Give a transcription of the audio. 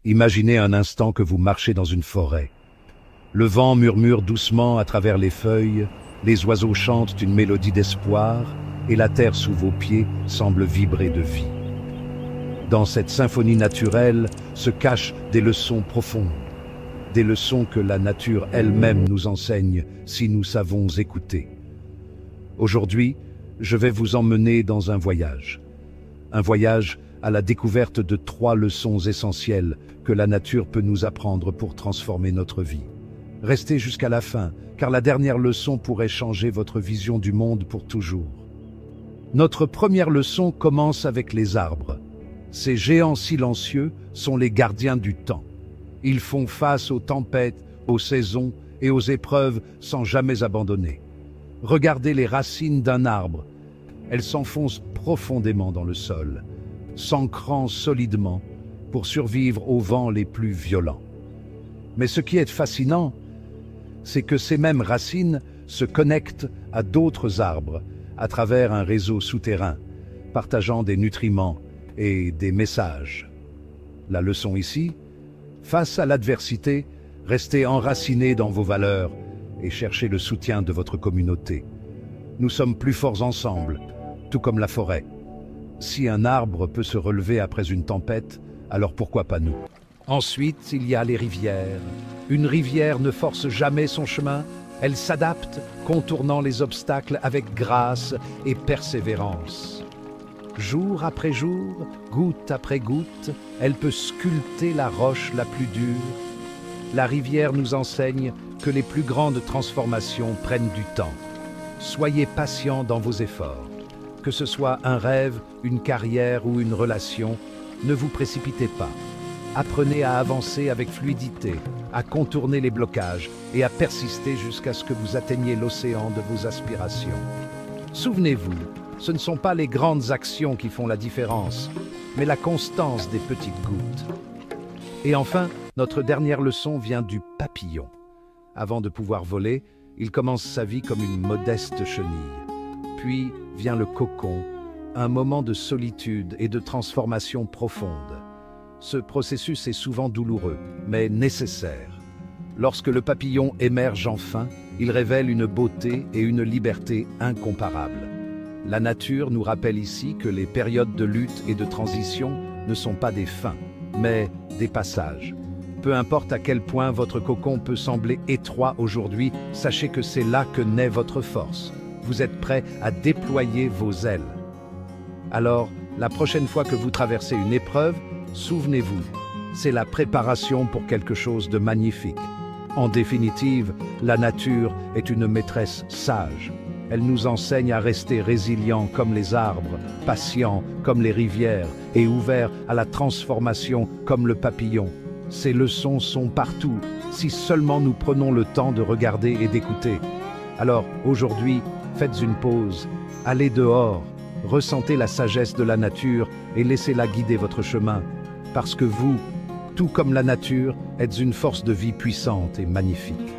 Imaginez un instant que vous marchez dans une forêt. Le vent murmure doucement à travers les feuilles, les oiseaux chantent une mélodie d'espoir, et la terre sous vos pieds semble vibrer de vie. Dans cette symphonie naturelle se cachent des leçons profondes, des leçons que la nature elle-même nous enseigne si nous savons écouter. Aujourd'hui, je vais vous emmener dans un voyage à la découverte de 3 leçons essentielles que la nature peut nous apprendre pour transformer notre vie. Restez jusqu'à la fin, car la dernière leçon pourrait changer votre vision du monde pour toujours. Notre première leçon commence avec les arbres. Ces géants silencieux sont les gardiens du temps. Ils font face aux tempêtes, aux saisons et aux épreuves sans jamais abandonner. Regardez les racines d'un arbre. Elles s'enfoncent profondément dans le sol, s'ancrant solidement pour survivre aux vents les plus violents. Mais ce qui est fascinant, c'est que ces mêmes racines se connectent à d'autres arbres à travers un réseau souterrain, partageant des nutriments et des messages. La leçon ici, face à l'adversité, restez enracinés dans vos valeurs et cherchez le soutien de votre communauté. Nous sommes plus forts ensemble, tout comme la forêt. Si un arbre peut se relever après une tempête, alors pourquoi pas nous? Ensuite, il y a les rivières. Une rivière ne force jamais son chemin, elle s'adapte, contournant les obstacles avec grâce et persévérance. Jour après jour, goutte après goutte, elle peut sculpter la roche la plus dure. La rivière nous enseigne que les plus grandes transformations prennent du temps. Soyez patients dans vos efforts. Que ce soit un rêve, une carrière ou une relation, ne vous précipitez pas. Apprenez à avancer avec fluidité, à contourner les blocages et à persister jusqu'à ce que vous atteigniez l'océan de vos aspirations. Souvenez-vous, ce ne sont pas les grandes actions qui font la différence, mais la constance des petites gouttes. Et enfin, notre dernière leçon vient du papillon. Avant de pouvoir voler, il commence sa vie comme une modeste chenille. Puis vient le cocon, un moment de solitude et de transformation profonde. Ce processus est souvent douloureux, mais nécessaire. Lorsque le papillon émerge enfin, il révèle une beauté et une liberté incomparables. La nature nous rappelle ici que les périodes de lutte et de transition ne sont pas des fins, mais des passages. Peu importe à quel point votre cocon peut sembler étroit aujourd'hui, sachez que c'est là que naît votre force. Vous êtes prêt à déployer vos ailes. Alors, la prochaine fois que vous traversez une épreuve, souvenez-vous, c'est la préparation pour quelque chose de magnifique. En définitive, la nature est une maîtresse sage. Elle nous enseigne à rester résilients comme les arbres, patients comme les rivières et ouverts à la transformation comme le papillon. Ces leçons sont partout, si seulement nous prenons le temps de regarder et d'écouter. Alors, aujourd'hui, faites une pause, allez dehors, ressentez la sagesse de la nature et laissez-la guider votre chemin. Parce que vous, tout comme la nature, êtes une force de vie puissante et magnifique.